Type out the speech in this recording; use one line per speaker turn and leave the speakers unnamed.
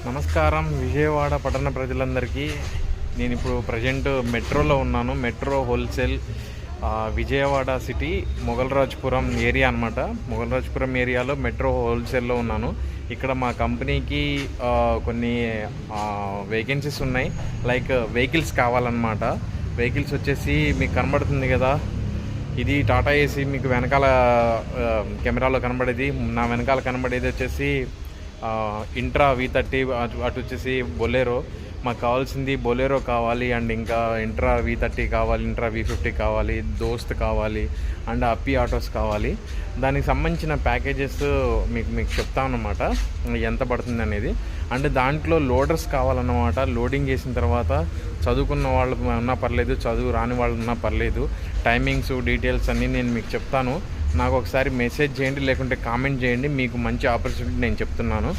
నమస్కారం విజయవాడ పట్టణ ప్రజలందరికీ. నేను ఇప్పుడు ప్రజెంట్ మెట్రోలో ఉన్నాను. Metro wholesale Vijayawada city Moghalrajpuram area అనమాట. మొగల్రాజ్పురం ఏరియాలో మెట్రో హోల్సేల్లో ఉన్నాను. ఇక్కడ మా కంపెనీకి కొన్ని వేకెన్సీస్ ఉన్నాయి. లైక్ వెహికల్స్ కావాలన్నమాట. వెహికల్స్ వచ్చేసి మీకు కనబడుతుంది కదా, ఇది టాటా ఏసీ. మీకు వెనకాల కెమెరాలో కనబడేది, నా వెనకాల కనబడేది వచ్చేసి ఇంట్రా V30. అటు వచ్చేసి బొలెరో. మాకు కావాల్సింది బొలెరో కావాలి, అండ్ ఇంకా ఇంట్రా V30 కావాలి, ఇంట్రా V50 కావాలి, దోస్త్ కావాలి, అండ్ అప్పి ఆటోస్ కావాలి. దానికి సంబంధించిన ప్యాకేజెస్ మీకు చెప్తాను అన్నమాట, ఎంత పడుతుంది అనేది. అండ్ దాంట్లో లోడర్స్ కావాలన్నమాట. లోడింగ్ చేసిన తర్వాత చదువుకున్న వాళ్ళు ఉన్నా పర్లేదు, చదువు రాని వాళ్ళు ఉన్నా పర్లేదు. టైమింగ్స్, డీటెయిల్స్ అన్నీ నేను మీకు చెప్తాను. నాకు ఒకసారి మెసేజ్ చేయండి, లేకుంటే కామెంట్ చేయండి. మీకు మంచి ఆపర్చునిటీ నేను చెప్తున్నాను.